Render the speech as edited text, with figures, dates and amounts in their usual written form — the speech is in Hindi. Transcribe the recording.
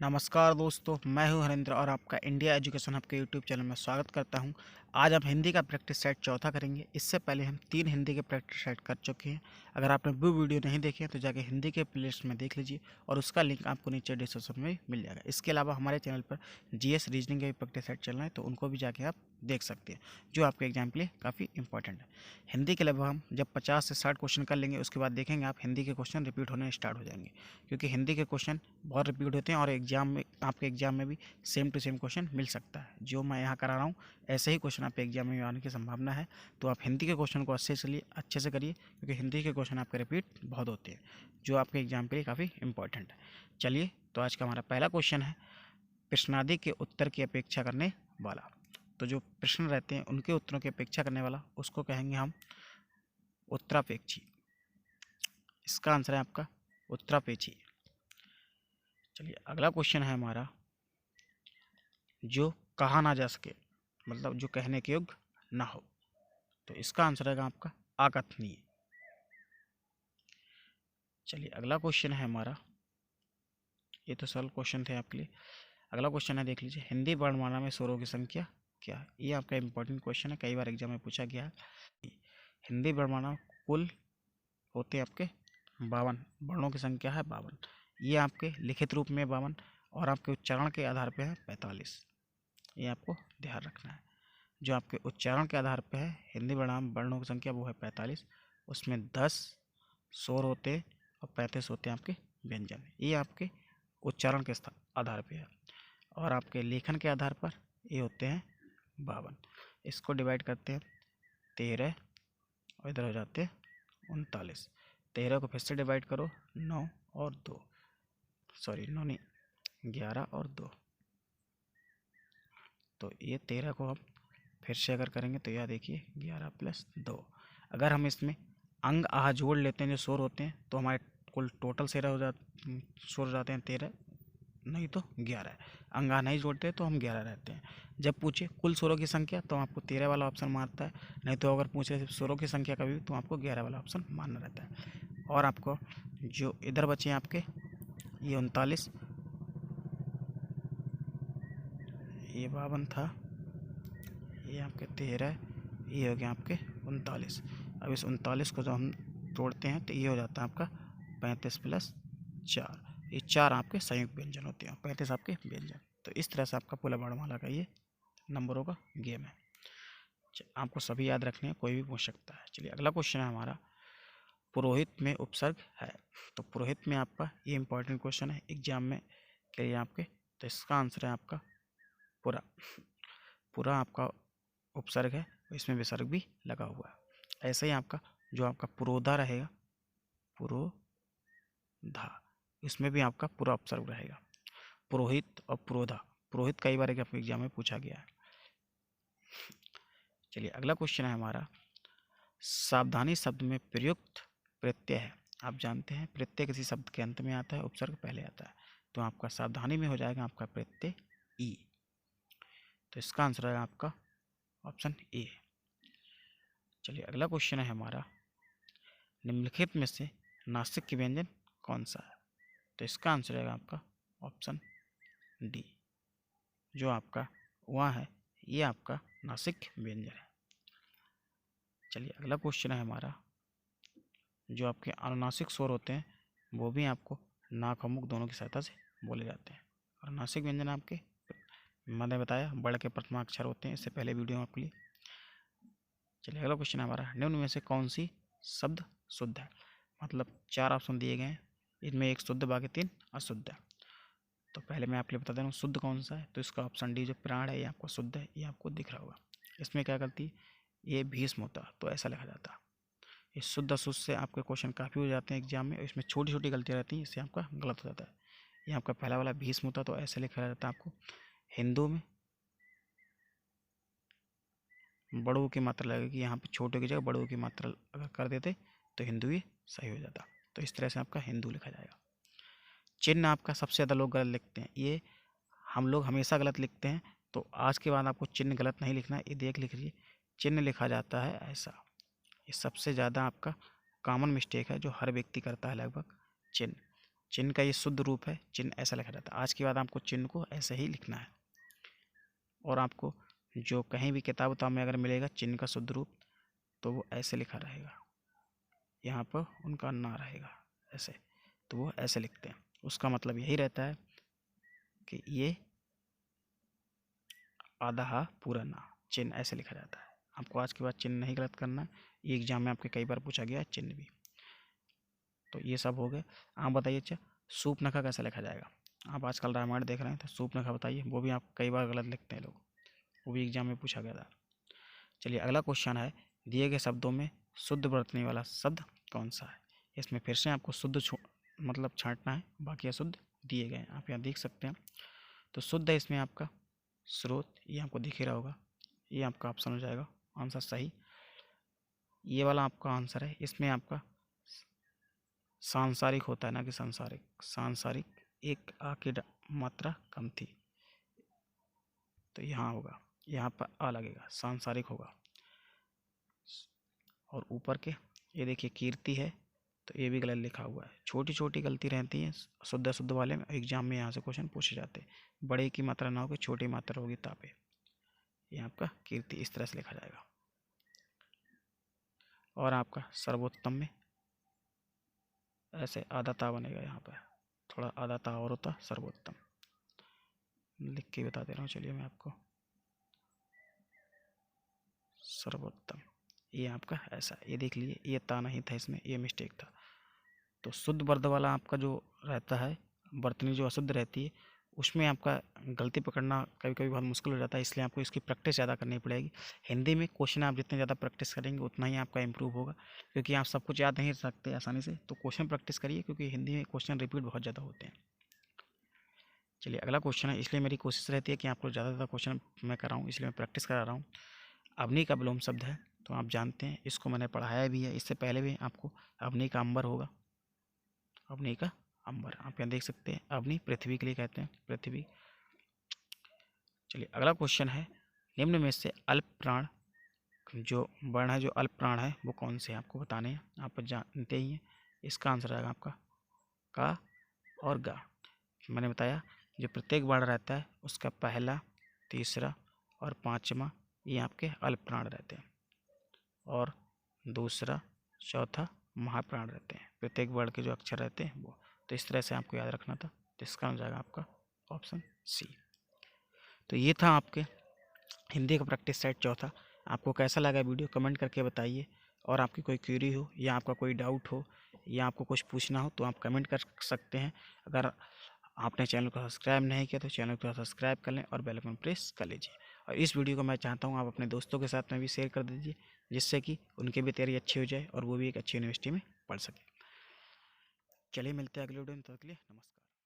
नमस्कार दोस्तों, मैं हूं हरेंद्र और आपका इंडिया एजुकेशन हब के यूट्यूब चैनल में स्वागत करता हूं। आज हम हिंदी का प्रैक्टिस सेट चौथा करेंगे। इससे पहले हम 3 हिंदी के प्रैक्टिस सेट कर चुके हैं। अगर आपने वो वीडियो नहीं देखे तो जाके हिंदी के प्लेलिस्ट में देख लीजिए और उसका लिंक आपको नीचे डिस्क्रिप्शन में मिल जाएगा। इसके अलावा हमारे चैनल पर जीएस रीजनिंग के भी प्रैक्टिस सेट चल रहे हैं, तो उनको भी जाके आप देख सकते हैं, जो आपके एग्जाम के लिए काफ़ी इंपॉर्टेंट है। हिंदी के लगभग हम जब 50 से 60 क्वेश्चन कर लेंगे, उसके बाद देखेंगे आप हिंदी के क्वेश्चन रिपीट होने स्टार्ट हो जाएंगे, क्योंकि हिंदी के क्वेश्चन बहुत रिपीट होते हैं और एग्जाम में आपके एग्जाम में भी सेम टू सेम क्वेश्चन मिल सकता है। जो मैं यहाँ करा रहा हूँ ऐसे ही क्वेश्चन आपके एग्जाम में आने की संभावना है। तो आप हिंदी के क्वेश्चन को अच्छे से करिए, क्योंकि हिंदी के क्वेश्चन आपके रिपीट बहुत होते हैं, जो आपके एग्जाम के लिए काफ़ी इंपॉर्टेंट है। चलिए, तो आज का हमारा पहला क्वेश्चन है प्रश्नादि के उत्तर की अपेक्षा करने वाला। तो जो प्रश्न रहते हैं उनके उत्तरों की अपेक्षा करने वाला, उसको कहेंगे हम उत्तरापेक्षी। इसका आंसर है आपका उत्तरापेक्षी। चलिए, अगला क्वेश्चन है हमारा जो कहा ना जा सके, मतलब जो कहने के योग्य ना हो। तो इसका आंसर रहेगा आपका अकथनीय। चलिए, अगला क्वेश्चन है हमारा, ये तो सरल क्वेश्चन थे आपके लिए। अगला क्वेश्चन है, देख लीजिए, हिंदी वर्णमाला में स्वरों की संख्या क्या है। ये आपका इंपॉर्टेंट क्वेश्चन है, कई बार एग्जाम में पूछा गया है। हिंदी वर्णमाला कुल होते हैं आपके 52 वर्णों की संख्या है 52। ये आपके लिखित रूप में 52 और आपके उच्चारण के आधार पर है 45। ये आपको ध्यान रखना है। जो आपके उच्चारण के आधार पर है हिंदी वर्णों की संख्या, वो है 45। उसमें 10 स्वर होते हैं और 35 होते हैं आपके व्यंजन। ये आपके उच्चारण के आधार पर है। और आपके लेखन के आधार पर ये होते हैं 52। इसको डिवाइड करते हैं 13 और इधर हो जाते हैं 39। 13 को फिर से डिवाइड करो 9 और 2, सॉरी 9 नहीं, 11 और 2। तो ये 13 को हम फिर से अगर करेंगे तो यह देखिए 11 प्लस 2। अगर हम इसमें अंग आह जोड़ लेते हैं, जो स्वर होते हैं, तो हमारे कुल टोटल स्वर हो जाते हैं 13, नहीं तो 11। अंग आह नहीं जोड़ते तो हम 11 रहते हैं। जब पूछे कुल स्वरों की संख्या तो आपको 13 वाला ऑप्शन मारता है, नहीं तो अगर पूछे सिर्फ स्वरों की संख्या कभी तो आपको 11 वाला ऑप्शन मानना रहता है। और आपको जो इधर बचे हैं आपके ये 39, ये 52 था, ये आपके 13, ये हो गया आपके 39। अब इस 39 को जब हम तोड़ते हैं तो ये हो जाता है आपका 35 प्लस 4। ये 4 आपके संयुक्त व्यंजन होते हैं, 35 आपके व्यंजन। तो इस तरह से आपका पूरा वर्णमाला का ये नंबरों का गेम है। आपको सभी याद रखने हैं, कोई भी पूछ सकता है। चलिए, अगला क्वेश्चन है हमारा, पुरोहित में उपसर्ग है। तो पुरोहित में आपका ये इंपॉर्टेंट क्वेश्चन है एग्जाम में के लिए आपके। तो इसका आंसर है आपका पुरा। पुरा आपका उपसर्ग है, इसमें विसर्ग भी लगा हुआ है। ऐसे ही आपका जो आपका पुरोधा रहेगा, पुरोधा, इसमें भी आपका पूरा उपसर्ग रहेगा। पुरोहित और पुरोधा, पुरोहित कई बार आपके एग्जाम में पूछा गया है। चलिए, अगला क्वेश्चन है हमारा, सावधानी शब्द में प्रयुक्त प्रत्यय है। आप जानते हैं प्रत्यय किसी शब्द के अंत में आता है, उपसर्ग पहले आता है। तो आपका सावधानी में हो जाएगा आपका प्रत्यय ई। तो इसका आंसर है आपका ऑप्शन ए। चलिए, अगला क्वेश्चन है हमारा, निम्नलिखित में से नासिक की व्यंजन कौन सा है। तो इसका आंसर है आपका ऑप्शन डी। जो आपका वहाँ है ये आपका नासिक व्यंजन है। चलिए, अगला क्वेश्चन है हमारा, जो आपके अनुनासिक स्वर होते हैं वो भी आपको नाक और मुख दोनों की सहायता से बोले जाते हैं। और नासिक व्यंजन आपके मैंने बताया बड़ के प्रथमाक्षर होते हैं, इससे पहले वीडियो आपके लिए। चलिए, अगला क्वेश्चन है हमारा, निम्न में से कौन सी शब्द शुद्ध है। मतलब 4 ऑप्शन दिए गए हैं, इनमें एक शुद्ध बाकी 3 अशुद्ध है। तो पहले मैं आपके लिए बता दे रहा हूँ शुद्ध कौन सा है। तो इसका ऑप्शन डी, जो प्राण है, ये आपको शुद्ध है, ये आपको दिख रहा होगा। इसमें क्या गलती, ये भीष्म होता तो ऐसा लिखा जाता। इस शुद्ध अशुद्ध से आपके क्वेश्चन काफ़ी हो जाते हैं एग्जाम में, इसमें छोटी छोटी गलतियाँ रहती हैं, इससे आपका गलत हो जाता है। ये आपका पहला वाला भीष्म होता तो ऐसे लिखा जाता आपको। हिंदू में बड़ों की मात्रा लगेगी, यहाँ पे छोटे की जगह बड़ों की मात्रा अगर कर देते तो हिंदू ही सही हो जाता। तो इस तरह से आपका हिंदू लिखा जाएगा। चिन्ह आपका सबसे ज़्यादा लोग गलत लिखते हैं, ये हम लोग हमेशा गलत लिखते हैं। तो आज के बाद आपको चिन्ह गलत नहीं लिखना है, ये देख लीजिए चिन्ह लिखा जाता है ऐसा। ये सबसे ज़्यादा आपका कॉमन मिस्टेक है जो हर व्यक्ति करता है लगभग। चिन्ह चिन्ह का ये शुद्ध रूप है, चिन्ह ऐसा लिखा जाता है। आज के बाद आपको चिन्ह को ऐसे ही लिखना है। और आपको जो कहीं भी किताब उताब में अगर मिलेगा चिन्ह का शुद्ध रूप, तो वो ऐसे लिखा रहेगा, यहाँ पर उनका ना रहेगा ऐसे, तो वो ऐसे लिखते हैं। उसका मतलब यही रहता है कि ये आधा हा पूरा ना, चिन्ह ऐसे लिखा जाता है। आपको आज के बाद चिन्ह नहीं गलत करना है, ये एग्जाम में आपके कई बार पूछा गया है चिन्ह भी। तो ये सब हो गए। आप बताइए, अच्छा सूपनखा कैसे लिखा जाएगा? आप आजकल रामायण देख रहे हैं तो सूपनखा बताइए, वो भी आप कई बार गलत लिखते हैं लोग, वो भी एग्जाम में पूछा गया था। चलिए अगला क्वेश्चन है, दिए गए शब्दों में शुद्ध बरतने वाला शब्द कौन सा है? इसमें फिर से आपको शुद्ध मतलब छांटना है, बाकी अशुद्ध दिए गए हैं, आप यहाँ देख सकते हैं। तो शुद्ध है इसमें आपका स्रोत, ये आपको दिख ही रहा होगा, ये आपका ऑप्शन हो जाएगा आंसर सही। ये वाला आपका आंसर है, इसमें आपका सांसारिक होता है ना कि सांसारिक, सांसारिक एक आ की मात्रा कम थी, तो यहाँ होगा, यहाँ पर आ लगेगा, सांसारिक होगा। और ऊपर के ये देखिए कीर्ति है, तो ये भी गलत लिखा हुआ है। छोटी छोटी गलती रहती है शुद्ध अशुद्ध वाले में, एग्जाम में यहाँ से क्वेश्चन पूछे जाते हैं। बड़े की मात्रा ना होगी, छोटी मात्रा होगी तापे, ये आपका कीर्ति इस तरह से लिखा जाएगा। और आपका सर्वोत्तम में ऐसे आधा ता बनेगा, यहाँ पर थोड़ा आधा ता और होता सर्वोत्तम, लिख के बता दे रहा हूँ। चलिए मैं आपको, सर्वोत्तम ये आपका ऐसा, ये देख लीजिए ये ता नहीं था इसमें, ये मिस्टेक था। तो शुद्ध वर्ध वाला आपका जो रहता है, बर्तनी जो अशुद्ध रहती है, उसमें आपका गलती पकड़ना कभी कभी बहुत मुश्किल हो जाता है, इसलिए आपको इसकी प्रैक्टिस ज़्यादा करनी पड़ेगी। हिंदी में क्वेश्चन आप जितने ज़्यादा प्रैक्टिस करेंगे उतना ही आपका इंप्रूव होगा, क्योंकि आप सब कुछ याद नहीं रख सकते आसानी से, तो क्वेश्चन प्रैक्टिस करिए, क्योंकि हिंदी में क्वेश्चन रिपीट बहुत ज़्यादा होते हैं। चलिए अगला क्वेश्चन है, इसलिए मेरी कोशिश रहती है कि आपको ज़्यादा से ज़्यादा क्वेश्चन मैं कराऊँ, इसलिए मैं प्रैक्टिस करा रहा हूँ। अवनी का विलोम शब्द है, तो आप जानते हैं, इसको मैंने पढ़ाया भी है, इससे पहले भी आपको अवनी का अंबर होगा, अवनी का अंबर आप यहाँ देख सकते हैं। अवनी पृथ्वी के लिए कहते हैं, पृथ्वी। चलिए अगला क्वेश्चन है, निम्न में से अल्प प्राण जो वर्ण है, जो अल्प प्राण है वो कौन से हैं, आपको बताने हैं, आप जानते ही हैं। इसका आंसर आएगा आपका का और गा। मैंने बताया जो प्रत्येक वर्ण रहता है उसका पहला, तीसरा और पांचवा ये आपके अल्प प्राण रहते हैं, और दूसरा चौथा महाप्राण रहते हैं। प्रत्येक वर्ण के जो अक्षर रहते हैं वो, तो इस तरह से आपको याद रखना था, तो इसका हो जाएगा आपका ऑप्शन सी। तो ये था आपके हिंदी का प्रैक्टिस सेट चौथा। आपको कैसा लगा वीडियो कमेंट करके बताइए, और आपकी कोई क्वेरी हो या आपका कोई डाउट हो या आपको कुछ पूछना हो तो आप कमेंट कर सकते हैं। अगर आपने चैनल को सब्सक्राइब नहीं किया तो चैनल को सब्सक्राइब कर लें और बेल आइकन प्रेस कर लीजिए। और इस वीडियो को मैं चाहता हूँ आप अपने दोस्तों के साथ में भी शेयर कर दीजिए, जिससे कि उनकी भी तैयारी अच्छी हो जाए और वो भी एक अच्छी यूनिवर्सिटी में पढ़ सकें। चलिए मिलते हैं अगले वीडियो में, तब तक के लिए नमस्कार।